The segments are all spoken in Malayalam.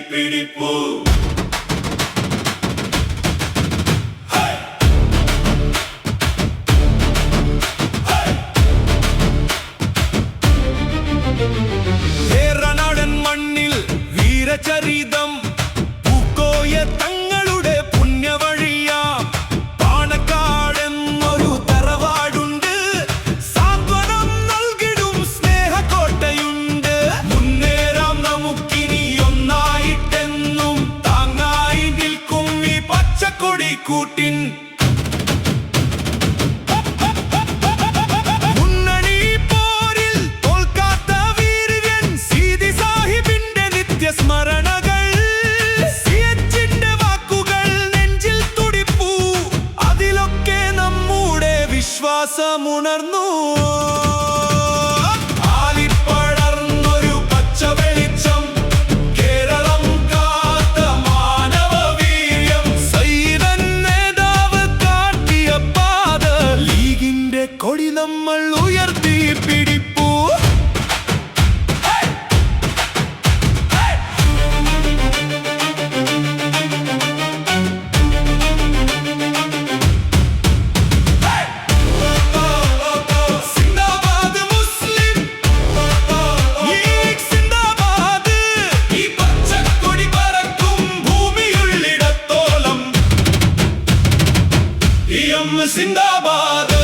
പിടിപ്പൂ ചരിതം പൂക്കോയ തങ്ങളുടെ പുണ്യവഴിയാം പാണക്കാടെന്നൊരു തറവാടുണ്ട്. സാന്ത്വനം നൽകിടും സ്നേഹക്കോട്ടയുണ്ട്. മുന്നേറാം നമുക്കിനി ഒന്നായിട്ടെന്നും താങ്ങായി നിൽക്കും ഈ പച്ചക്കൊടി കൂട്ടിൻ. വിശ്വാസമുണർന്നു ആലിപ്പടർന്നൊരു പച്ച വെളിച്ചം. കേരളം കാത്ത മാനവവീര്യം. സൈരൻ നേതാവ് കാട്ടിയ പാത. ലീഗിന്റെ കൊടി നമ്മൾ ഉയർത്തി പിടിപ്പൂ. സിന്ദാബാദ്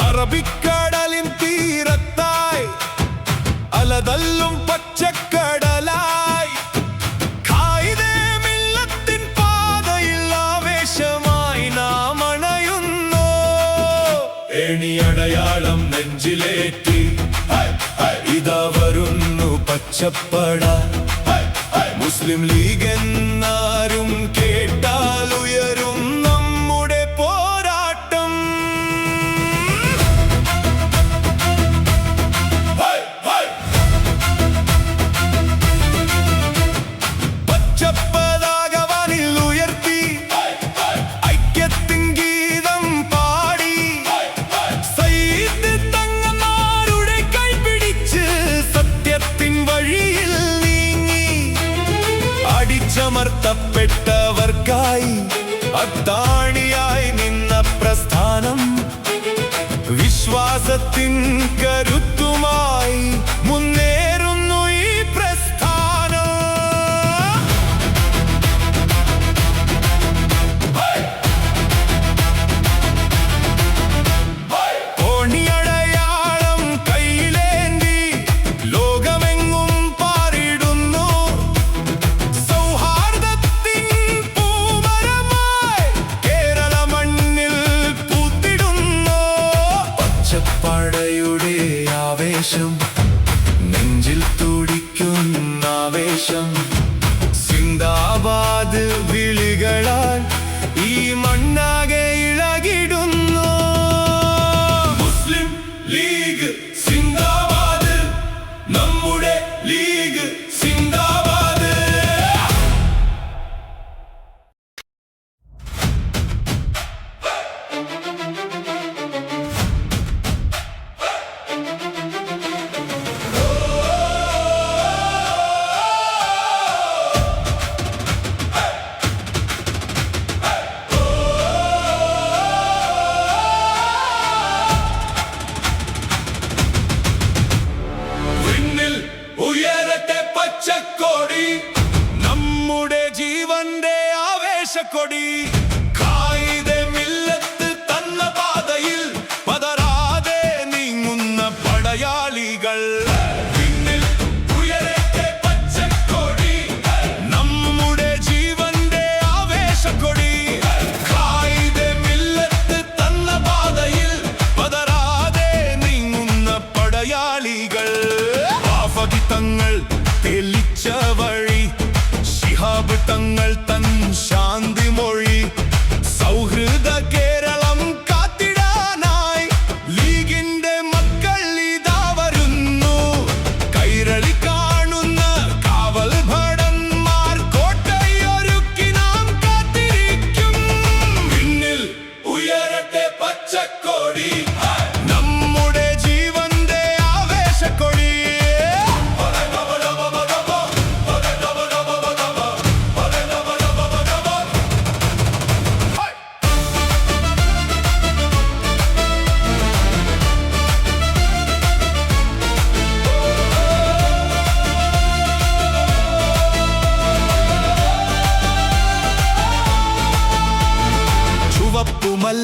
അറബിക്കടലിൻ തീരത്തായി അലതല്ലും പച്ചക്കടലായി ഖായിദേ മില്ലത്തിൻ പാതയിൽ ആവേശമായി നാം അണയുന്നു. ഏണിയടയാളം നെഞ്ചിലേറ്റി ഇതാ വരുന്നു പച്ചപ്പട. മുസ്ലിം ലീഗ് എന്നാരും കേട്ടാൽ ഉയരും നമ്മുടെ പോരാട്ടം. പച്ചപ്പതാകവാനിൽ ഉയർത്തി ഐക്യത്തിൻ ഗീതം പാടി സയ്യിദ് തങ്ങന്മാരുടെ കൈപിടിച്ച് സത്യത്തിൻ വഴിയിൽ നീങ്ങി. അടിച്ചമർത്തപ്പെട്ടവർക്കായി അത്താണിയായി നിന്ന പ്രസ്ഥാനം. വിശ്വാസത്തിൻ കരുത്തുമായി മുന്നേറുന്നു ഈ പ്രസ്ഥാനം. ഓണിയടയാളം കയ്യിലേന്തി ലോകമെങ്ങും പാറിടുന്നു. സൗഹാർദ്ദത്തിൻ പൂമരമായി കേരള മണ്ണിൽ പൂത്തിടുന്നു. പച്ചപ്പടയുടെ ആവേശം നെഞ്ചിൽ തുടിക്കുന്ന ആവേശം. സിന്ദാബാദ് വിളികളാൽ ഈ മണ്ണാകെ ഇളകിടുന്നു. മുസ്ലിം ലീഗ് സിന്ദാബാദ്, നമ്മുടെ ലീഗ് സിന്ദാബാദ്. ഉയരട്ടെ പച്ചക്കൊടി, നമ്മുടെ ജീവന്റെ ആവേശക്കൊടി. ഖായിദേ മില്ലത്ത് തന്ന പാതയിൽ പതറാതെ നീങ്ങുന്ന പടയാളികൾ. ഉയരട്ടെ പച്ചക്കൊടി, നമ്മുടെ ജീവന്റെ ആവേശക്കൊടി. ഖായിദേ മില്ലത്ത് തന്ന പാതയിൽ പതറാതെ നീങ്ങുന്ന പടയാളികൾ.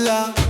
ഇല്ല.